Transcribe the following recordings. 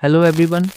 Hello everyone.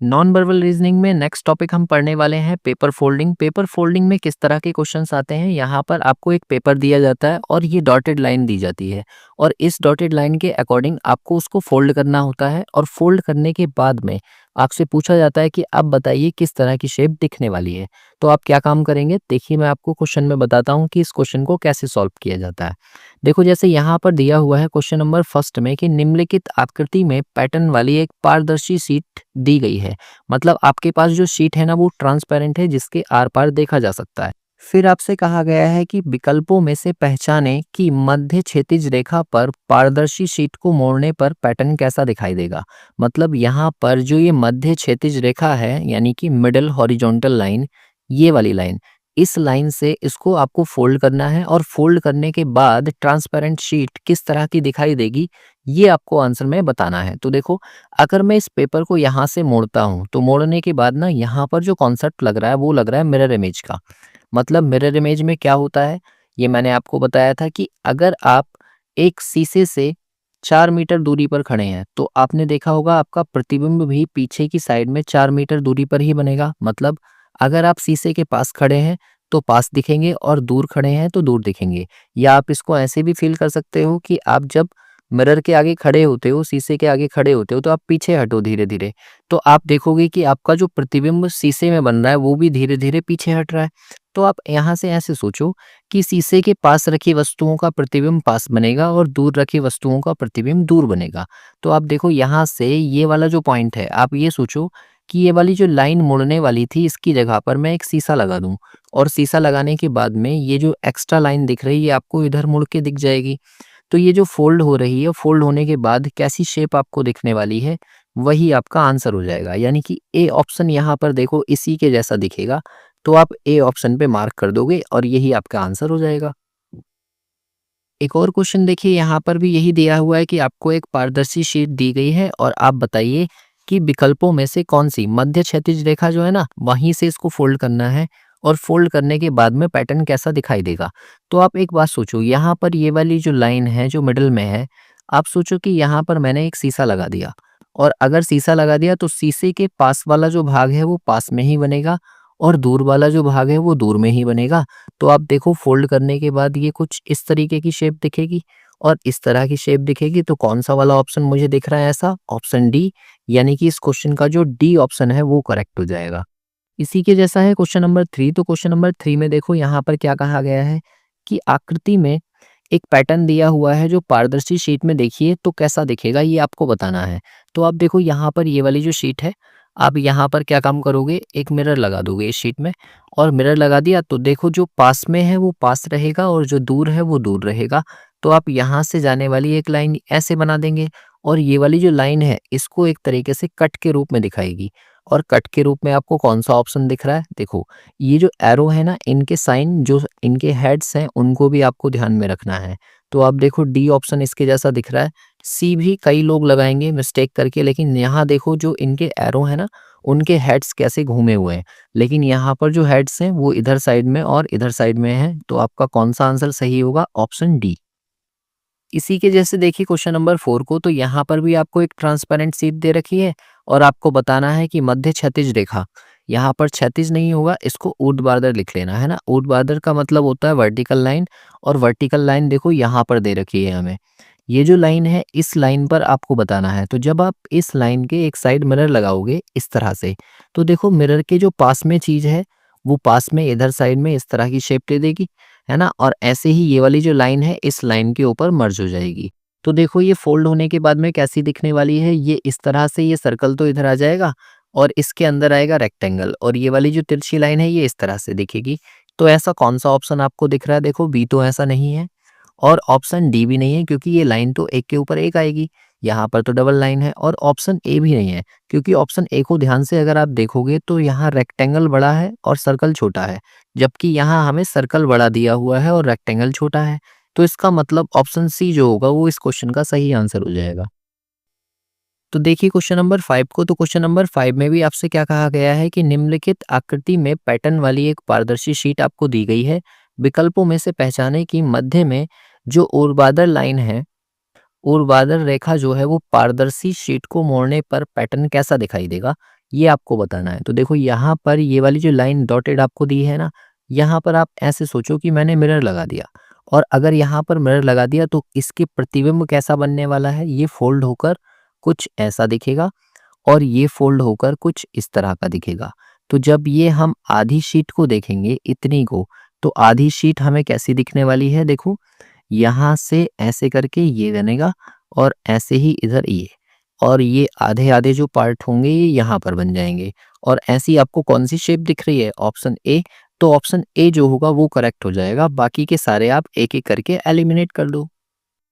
Non verbal reasoning में next topic हम पढ़ने वाले हैं पेपर फोल्डिंग। पेपर फोल्डिंग में किस तरह के क्वेश्चंस आते हैं, यहाँ पर आपको एक पेपर दिया जाता है और ये डॉटेड लाइन दी जाती है और इस डॉटेड लाइन के अकॉर्डिंग आपको उसको फोल्ड करना होता है और फोल्ड करने के बाद में आपसे पूछा जाता है कि आप बताइए किस तरह की शेप दिखने वाली है। तो आप क्या काम करेंगे, देखिए मैं आपको क्वेश्चन में बताता हूँ कि इस क्वेश्चन को कैसे सॉल्व किया जाता है। देखो जैसे यहाँ पर दिया हुआ है क्वेश्चन नंबर फर्स्ट में कि निम्नलिखित आकृति में पैटर्न वाली एक पारदर्शी शीट दी गई है। मतलब आपके पास जो शीट है ना वो ट्रांसपेरेंट है जिसके आर पार देखा जा सकता है। फिर आपसे कहा गया है कि विकल्पों में से पहचाने कि मध्य क्षैतिज रेखा पर पारदर्शी शीट को मोड़ने पर पैटर्न कैसा दिखाई देगा। मतलब यहाँ पर जो ये मध्य क्षैतिज रेखा है यानी कि मिडल हॉरिजॉन्टल लाइन, ये वाली लाइन, इस लाइन से इसको आपको फोल्ड करना है और फोल्ड करने के बाद ट्रांसपेरेंट शीट किस तरह की दिखाई देगी ये आपको आंसर में बताना है। तो देखो, अगर मैं इस पेपर को यहाँ से मोड़ता हूँ तो मोड़ने के बाद ना यहाँ पर जो कॉन्सेप्ट लग रहा है वो लग रहा है मिरर इमेज का। मतलब मिरर इमेज में क्या होता है, ये मैंने आपको बताया था कि अगर आप एक शीशे से 4 मीटर दूरी पर खड़े हैं तो आपने देखा होगा आपका प्रतिबिंब भी पीछे की साइड में 4 मीटर दूरी पर ही बनेगा। मतलब अगर आप शीशे के पास खड़े हैं तो पास दिखेंगे और दूर खड़े हैं तो दूर दिखेंगे। या आप इसको ऐसे भी फील कर सकते हो कि आप जब मिरर के आगे खड़े होते हो, शीशे के आगे खड़े होते हो तो आप पीछे हटो धीरे धीरे, तो आप देखोगे कि आपका जो प्रतिबिंब शीशे में बन रहा है वो भी धीरे धीरे पीछे हट रहा है। तो आप यहाँ से ऐसे सोचो कि शीशे के पास रखी वस्तुओं का प्रतिबिंब पास बनेगा और दूर रखी वस्तुओं का प्रतिबिंब दूर बनेगा। तो आप देखो यहाँ से ये वाला जो पॉइंट है, आप ये सोचो कि ये वाली जो लाइन मुड़ने वाली थी इसकी जगह पर मैं एक शीशा लगा दूं और शीशा लगाने के बाद में ये जो एक्स्ट्रा लाइन दिख रही है आपको इधर मुड़ के दिख जाएगी। तो ये जो फोल्ड हो रही है, फोल्ड होने के बाद कैसी शेप आपको दिखने वाली है वही आपका आंसर हो जाएगा। यानी कि ए ऑप्शन यहाँ पर देखो इसी के जैसा दिखेगा, तो आप ए ऑप्शन पे मार्क कर दोगे और यही आपका आंसर हो जाएगा। एक और क्वेश्चन देखिए, यहाँ पर भी यही दिया हुआ है कि आपको एक पारदर्शी शीट दी गई है और आप बताइए कि विकल्पों में से कौन सी मध्य क्षैतिज रेखा जो है ना वहीं से इसको फोल्ड करना है और फोल्ड करने के बाद में पैटर्न कैसा दिखाई देगा। तो आप एक बात सोचो, यहाँ पर ये वाली जो लाइन है जो मिडल में है, आप सोचो कि यहाँ पर मैंने एक शीशा लगा दिया और अगर शीशा लगा दिया तो शीशे के पास वाला जो भाग है वो पास में ही बनेगा और दूर वाला जो भाग है वो दूर में ही बनेगा। तो आप देखो फोल्ड करने के बाद ये कुछ इस तरीके की शेप दिखेगी और इस तरह की शेप दिखेगी। तो कौन सा वाला ऑप्शन मुझे दिख रहा है ऐसा, ऑप्शन डी, यानी कि इस क्वेश्चन का जो डी ऑप्शन है वो करेक्ट हो जाएगा। इसी के जैसा है क्वेश्चन नंबर 3। तो क्वेश्चन नंबर 3 में देखो यहाँ पर क्या कहा गया है कि आकृति में एक पैटर्न दिया हुआ है जो पारदर्शी शीट में देखिए तो कैसा दिखेगा ये आपको बताना है। तो आप देखो यहाँ पर ये वाली जो शीट है, आप यहाँ पर क्या काम करोगे, एक मिरर लगा दोगे इस शीट में और मिरर लगा दिया तो देखो जो पास में है वो पास रहेगा और जो दूर है वो दूर रहेगा। तो आप यहाँ से जाने वाली एक लाइन ऐसे बना देंगे और ये वाली जो लाइन है इसको एक तरीके से कट के रूप में दिखाएगी। और कट के रूप में आपको कौन सा ऑप्शन दिख रहा है, देखो ये जो एरो है ना इनके साइन जो इनके हेड्स हैं उनको भी आपको ध्यान में रखना है। तो आप देखो डी ऑप्शन इसके जैसा दिख रहा है। सी भी कई लोग लगाएंगे मिस्टेक करके, लेकिन यहाँ देखो जो इनके एरो है ना उनके हेड्स कैसे घूमे हुए हैं, लेकिन यहाँ पर जो हेड्स हैं वो इधर साइड में और इधर साइड में है। तो आपका कौन सा आंसर सही होगा, ऑप्शन डी। इसी के जैसे देखिए क्वेश्चन नंबर 4 को, तो यहाँ पर भी आपको एक ट्रांसपेरेंट शीट दे रखी है और आपको बताना है कि मध्य क्षैतिज रेखा, यहाँ पर क्षैतिज नहीं होगा, इसको ऊर्ध्वाधर लिख लेना है ना। ऊर्ध्वाधर का मतलब होता है वर्टिकल लाइन और वर्टिकल लाइन देखो यहाँ पर दे रखी है हमें। ये जो लाइन है इस लाइन पर आपको बताना है। तो जब आप इस लाइन के एक साइड मिरर लगाओगे इस तरह से, तो देखो मिरर के जो पास में चीज है वो पास में इधर साइड में इस तरह की शेप दे देगी, है ना। और ऐसे ही ये वाली जो लाइन है इस लाइन के ऊपर मर्ज हो जाएगी। तो देखो ये फोल्ड होने के बाद में कैसी दिखने वाली है, ये इस तरह से, ये सर्कल तो इधर आ जाएगा और इसके अंदर आएगा रेक्टेंगल और ये वाली जो तिरछी लाइन है ये इस तरह से दिखेगी। तो ऐसा कौन सा ऑप्शन आपको दिख रहा है, देखो बी तो ऐसा नहीं है और ऑप्शन डी भी नहीं है क्योंकि ये लाइन तो एक के ऊपर एक आएगी, यहाँ पर तो डबल लाइन है। और ऑप्शन ए भी नहीं है क्योंकि ऑप्शन ए को ध्यान से अगर आप देखोगे तो यहाँ रेक्टेंगल बड़ा है और सर्कल छोटा है, जबकि यहाँ हमें सर्कल बड़ा दिया हुआ है और रेक्टेंगल छोटा है। तो इसका मतलब ऑप्शन सी जो होगा वो इस क्वेश्चन का सही आंसर हो जाएगा। तो देखिए क्वेश्चन नंबर 5 को, तो क्वेश्चन नंबर 5 में भी आपसे क्या कहा गया है कि निम्नलिखित आकृति में पैटर्न वाली एक पारदर्शी शीट आपको दी गई है। विकल्पों में से पहचाने कि मध्य में जो ऊर्ध्वाधर लाइन है ऊर्ध्वाधर रेखा जो है वो पारदर्शी शीट को मोड़ने पर पैटर्न कैसा दिखाई देगा, ये आपको बताना है। तो देखो यहाँ पर ये वाली जो लाइन डॉटेड आपको दी है ना, यहाँ पर आप ऐसे सोचो कि मैंने मिरर लगा दिया और अगर यहाँ पर मिरर लगा दिया तो इसके प्रतिबिंब कैसा बनने वाला है, ये फोल्ड होकर कुछ ऐसा दिखेगा और ये फोल्ड होकर कुछ इस तरह का दिखेगा। तो जब ये हम आधी शीट को देखेंगे इतनी को, तो आधी शीट हमें कैसी दिखने वाली है, देखो यहाँ से ऐसे करके ये बनेगा और ऐसे ही इधर ये, और ये आधे आधे जो पार्ट होंगे ये यहाँ पर बन जाएंगे। और ऐसी आपको कौन सी शेप दिख रही है, ऑप्शन ए। तो ऑप्शन ए जो होगा वो करेक्ट हो जाएगा, बाकी के सारे आप एक एक करके एलिमिनेट कर दो।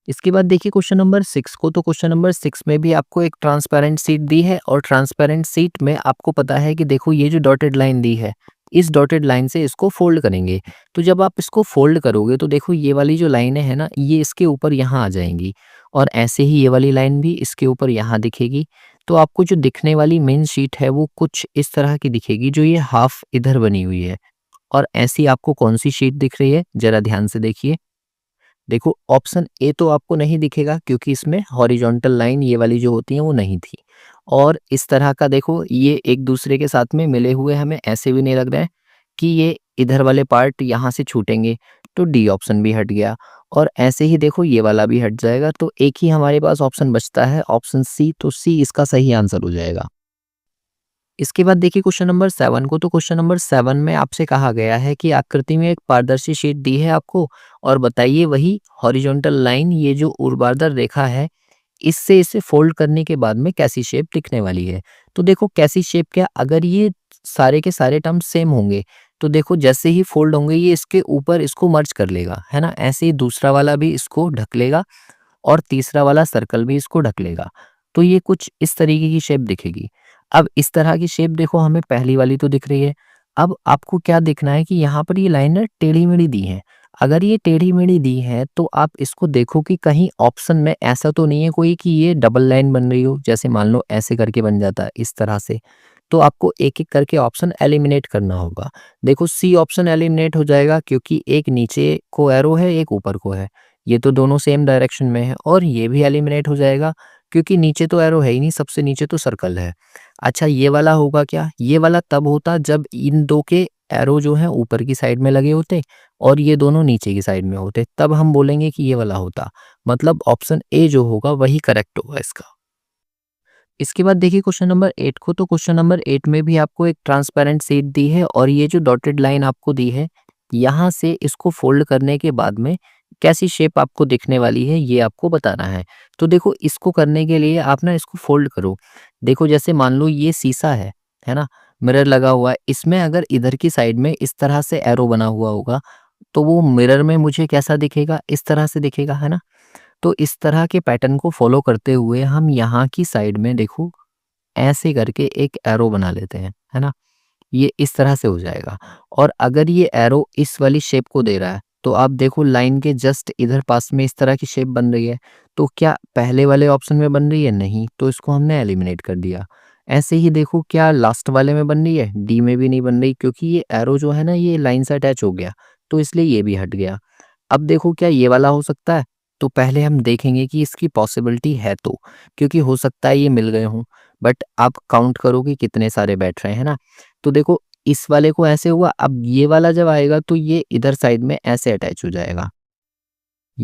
इसके बाद देखिए क्वेश्चन नंबर 6 को। तो क्वेश्चन नंबर 6 में भी आपको एक ट्रांसपेरेंट शीट दी है और ट्रांसपेरेंट शीट में आपको पता है कि देखो ये जो डॉटेड लाइन दी है, इस डॉटेड लाइन से इसको फोल्ड करेंगे। तो जब आप इसको फोल्ड करोगे तो देखो ये वाली जो लाइनें है ना, ये इसके ऊपर यहाँ आ जाएंगी और ऐसे ही ये वाली लाइन भी इसके ऊपर यहाँ दिखेगी। तो आपको जो दिखने वाली मेन शीट है वो कुछ इस तरह की दिखेगी, जो ये हाफ इधर बनी हुई है। और ऐसी आपको कौन सी शीट दिख रही है, जरा ध्यान से देखिए। देखो ऑप्शन ए तो आपको नहीं दिखेगा क्योंकि इसमें हॉरिजॉन्टल लाइन ये वाली जो होती है वो नहीं थी। और इस तरह का देखो ये एक दूसरे के साथ में मिले हुए हमें ऐसे भी नहीं लग रहा है कि ये इधर वाले पार्ट यहाँ से छूटेंगे। तो डी ऑप्शन भी हट गया और ऐसे ही देखो ये वाला भी हट जाएगा। तो एक ही हमारे पास ऑप्शन बचता है, ऑप्शन सी। तो सी इसका सही आंसर हो जाएगा। इसके बाद देखिए क्वेश्चन नंबर 7 को। तो क्वेश्चन नंबर 7 में आपसे कहा गया है कि आकृति में एक पारदर्शी शीट दी है आपको और बताइए वही हॉरिजॉन्टल लाइन, ये जो ऊर्ध्वाधर रेखा है, इससे इसे फोल्ड करने के बाद में कैसी शेप दिखने वाली है। तो देखो कैसी शेप क्या, अगर ये सारे के सारे टर्म सेम होंगे तो देखो जैसे ही फोल्ड होंगे ये इसके ऊपर इसको मर्ज कर लेगा, है ना। ऐसे ही दूसरा वाला भी इसको ढक लेगा और तीसरा वाला सर्कल भी इसको ढक लेगा। तो ये कुछ इस तरीके की शेप दिखेगी। अब इस तरह की शेप देखो हमें पहली वाली तो दिख रही है। अब आपको क्या देखना है कि यहाँ पर ये लाइन ना टेढ़ी-मेढ़ी दी है। अगर ये टेढ़ी-मेढ़ी दी है तो आप इसको देखो कि कहीं ऑप्शन में ऐसा तो नहीं है कोई कि ये डबल लाइन बन रही हो। जैसे मान लो ऐसे करके बन जाता है इस तरह से। तो आपको एक-एक करके ऑप्शन एलिमिनेट करना होगा। देखो सी ऑप्शन एलिमिनेट हो जाएगा क्योंकि एक नीचे को एरो है, एक ऊपर को है। ये तो दोनों सेम डायरेक्शन में है। और ये भी एलिमिनेट हो जाएगा क्योंकि नीचे तो एरो है ही नहीं, सबसे नीचे तो सर्कल है। अच्छा ये वाला होगा क्या? ये वाला तब होता जब इन दो के एरो जो है ऊपर की साइड में लगे होते और ये दोनों नीचे की साइड में होते, तब हम बोलेंगे कि ये वाला होता। मतलब ऑप्शन ए जो होगा वही करेक्ट होगा इसका। इसके बाद देखिए क्वेश्चन नंबर 8 को। तो क्वेश्चन नंबर 8 में भी आपको एक ट्रांसपेरेंट शीट दी है और ये जो डॉटेड लाइन आपको दी है, यहाँ से इसको फोल्ड करने के बाद में कैसी शेप आपको दिखने वाली है ये आपको बताना है। तो देखो इसको करने के लिए आप ना इसको फोल्ड करो। देखो जैसे मान लो ये शीशा है ना, मिरर लगा हुआ है। इसमें अगर इधर की साइड में इस तरह से एरो बना हुआ होगा तो वो मिरर में मुझे कैसा दिखेगा, इस तरह से दिखेगा, है ना। तो इस तरह के पैटर्न को फॉलो करते हुए हम यहाँ की साइड में देखो ऐसे करके एक एरो बना लेते हैं, है ना। ये इस तरह से हो जाएगा। और अगर ये एरो इस वाली शेप को दे रहा है तो आप देखो लाइन के जस्ट इधर पास में इस तरह की शेप बन रही है। तो क्या पहले वाले ऑप्शन में बन रही है? नहीं, तो इसको हमने एलिमिनेट कर दिया। ऐसे ही देखो क्या लास्ट वाले में बन रही है? डी में भी नहीं बन रही क्योंकि ये एरो जो है ना ये लाइन से अटैच हो गया, तो इसलिए ये भी हट गया। अब देखो क्या ये वाला हो सकता है? तो पहले हम देखेंगे कि इसकी पॉसिबिलिटी है तो, क्योंकि हो सकता है ये मिल गए हों, बट आप काउंट करो कि कितने सारे बैठ रहे हैं ना। तो देखो इस वाले को ऐसे हुआ, अब ये वाला जब आएगा तो ये इधर साइड में ऐसे अटैच हो जाएगा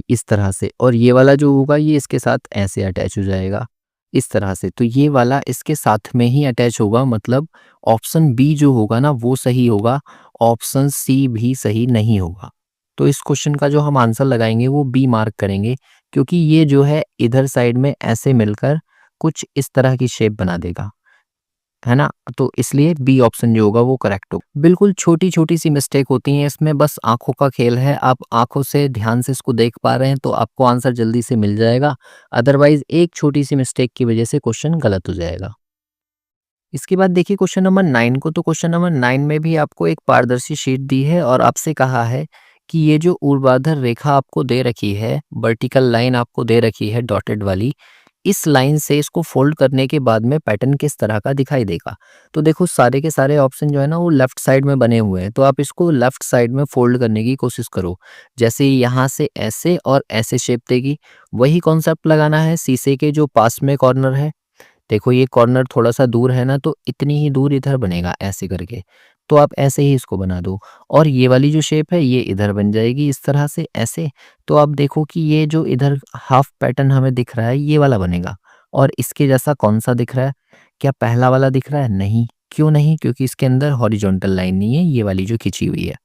इस तरह से, और ये वाला जो होगा ये इसके साथ ऐसे अटैच हो जाएगा इस तरह से। तो ये वाला इसके साथ में ही अटैच होगा, मतलब ऑप्शन बी जो होगा ना वो सही होगा, ऑप्शन सी भी सही नहीं होगा। तो इस क्वेश्चन का जो हम आंसर लगाएंगे वो बी मार्क करेंगे क्योंकि ये जो है इधर साइड में ऐसे मिलकर कुछ इस तरह की शेप बना देगा, है ना। तो इसलिए बी ऑप्शन जो होगा वो करेक्ट होगा। बिल्कुल छोटी-छोटी सी मिस्टेक होती हैं इसमें, बस आँखों का खेल है। आप आँखों से ध्यान से इसको देख पा रहे हैं तो आपको आंसर जल्दी से मिल जाएगा। अदरवाइज़ एक छोटी सी मिस्टेक की वजह से क्वेश्चन गलत हो जाएगा। इसके बाद देखिए क्वेश्चन नंबर 9 को। तो क्वेश्चन नंबर 9 में भी आपको एक पारदर्शी शीट दी है और आपसे कहा है कि ये जो ऊर्ध्वाधर रेखा आपको दे रखी है, वर्टिकल लाइन आपको दे रखी है डॉटेड वाली, इस लाइन से इसको फोल्ड करने के बाद में पैटर्न किस तरह का दिखाई देगा। तो देखो सारे के सारे ऑप्शन जो है ना वो लेफ्ट साइड में बने हुए हैं, तो आप इसको लेफ्ट साइड में फोल्ड करने की कोशिश करो। जैसे यहाँ से ऐसे और ऐसे शेप देगी, वही कॉन्सेप्ट लगाना है शीशे के जो पास में कॉर्नर है। देखो ये कॉर्नर थोड़ा-सा दूर है ना, तो इतनी ही दूर इधर बनेगा ऐसे करके। तो आप ऐसे ही इसको बना दो और ये वाली जो शेप है ये इधर बन जाएगी इस तरह से ऐसे। तो आप देखो कि ये जो इधर हाफ पैटर्न हमें दिख रहा है ये वाला बनेगा और इसके जैसा कौन-सा दिख रहा है? क्या पहला वाला दिख रहा है? नहीं। क्यों नहीं? क्योंकि इसके अंदर हॉरिजॉन्टल लाइन नहीं है, ये वाली जो खींची हुई है।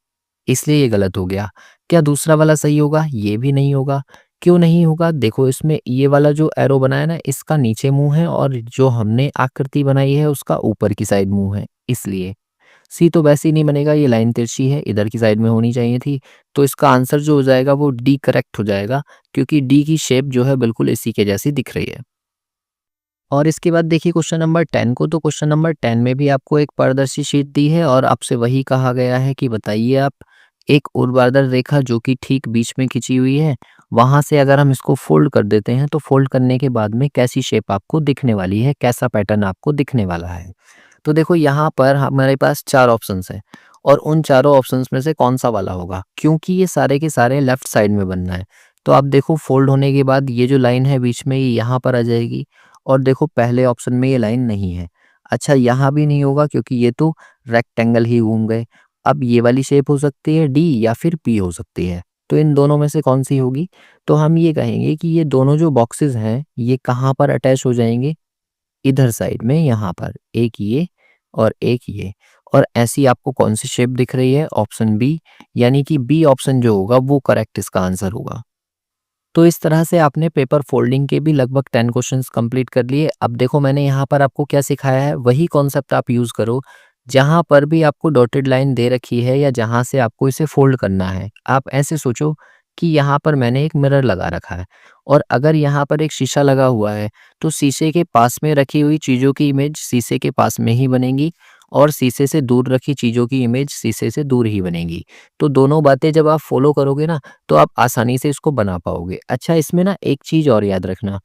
इसलिए ये गलत हो गया। क्या दूसरा वाला सही होगा? ये भी नहीं होगा। क्यों नहीं होगा? देखो इसमें ये वाला जो एरो बना है ना इसका नीचे मुँह है और जो हमने आकृति बनाई है उसका ऊपर की साइड मुँह है, इसलिए। सी तो वैसे ही नहीं बनेगा, ये लाइन तिरछी है, इधर की साइड में होनी चाहिए थी। तो इसका आंसर जो हो जाएगा वो डी करेक्ट हो जाएगा क्योंकि डी की शेप जो है बिल्कुल इसी के जैसी दिख रही है। और इसके बाद देखिए क्वेश्चन नंबर 10 को, तो क्वेश्चन नंबर 10 में भी आपको एक पारदर्शी शीट दी है और आपसे वही कहा गया है कि बताइए आप एक ऊर्ध्वाधर रेखा जो कि ठीक बीच में खिंची हुई है, वहां से अगर हम इसको फोल्ड कर देते हैं तो फोल्ड करने के बाद में कैसी शेप आपको दिखने वाली है, कैसा पैटर्न आपको दिखने वाला है। तो देखो यहाँ पर हमारे पास 4 ऑप्शंस हैं और उन चारों ऑप्शंस में से कौन सा वाला होगा, क्योंकि ये सारे के सारे लेफ्ट साइड में बनना है। तो आप देखो फोल्ड होने के बाद ये जो लाइन है बीच में ये यहाँ पर आ जाएगी और देखो पहले ऑप्शन में ये लाइन नहीं है। अच्छा यहाँ भी नहीं होगा क्योंकि ये तो रेक्टेंगल ही घूम गए। अब ये वाली शेप हो सकती है डी या फिर पी हो सकती है। तो इन दोनों में से कौन सी होगी? तो हम ये कहेंगे कि ये दोनों जो बॉक्सेस हैं ये कहाँ पर अटैच हो जाएंगे? इधर साइड में यहाँ पर, एक ये और एक ये। और ऐसी आपको कौन सी शेप दिख रही है? ऑप्शन बी, यानी कि बी ऑप्शन जो होगा वो करेक्ट इसका आंसर होगा। तो इस तरह से आपने पेपर फोल्डिंग के भी लगभग 10 क्वेश्चंस कंप्लीट कर लिए। अब देखो मैंने यहाँ पर आपको क्या सिखाया है, वही कॉन्सेप्ट आप यूज़ करो। जहाँ पर भी आपको डॉटेड लाइन दे रखी है या जहाँ से आपको इसे फोल्ड करना है, आप ऐसे सोचो कि यहाँ पर मैंने एक मिरर लगा रखा है और अगर यहाँ पर एक शीशा लगा हुआ है, तो शीशे के पास में रखी हुई चीज़ों की इमेज शीशे के पास में ही बनेगी और शीशे से दूर रखी चीज़ों की इमेज शीशे से दूर ही बनेगी। तो दोनों बातें जब आप फॉलो करोगे ना, तो आप आसानी से इसको बना पाओगे। अच्छा इसमें ना एक चीज़ और याद रखना,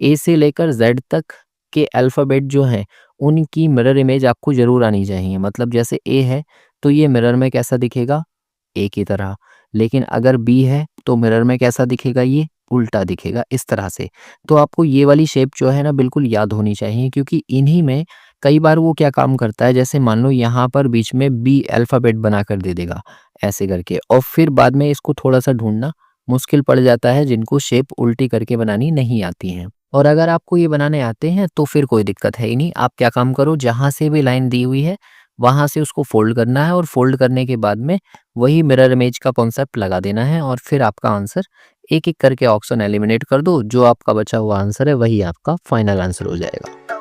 ए से लेकर ज़ेड तक के अल्फ़ाबेट जो हैं, उनकी मिरर इमेज आपको ज़रूर आनी चाहिए। मतलब जैसे ए है, तो ये मिरर में कैसा दिखेगा? ए की तरह। लेकिन अगर बी है, तो मिरर में कैसा दिखेगा ये? उल्टा दिखेगा, इस तरह से। तो आपको ये वाली शेप जो है ना बिल्कुल याद होनी चाहिए क्योंकि इन्हीं में कई बार वो क्या काम करता है, जैसे मान लो यहाँ पर बीच में बी अल्फ़ाबेट बनाकर दे देगा, ऐसे करके और फिर बाद में इसको थोड़ा-सा ढूँढना मुश्किल पड़ जाता है जिनको शेप उल्टी करके बनानी नहीं आती हैं। और अगर आपको ये बनाने आते हैं तो फिर कोई दिक्कत है ही नहीं। आप क्या काम करो, जहाँ से भी लाइन दी हुई है वहाँ से उसको फ़ोल्ड करना है और फ़ोल्ड करने के बाद में वही मिरर इमेज का कॉन्सेप्ट लगा देना है और फिर आपका आंसर एक-एक करके ऑप्शन एलिमिनेट कर दो, जो आपका बचा हुआ आंसर है वही आपका फाइनल आंसर हो जाएगा।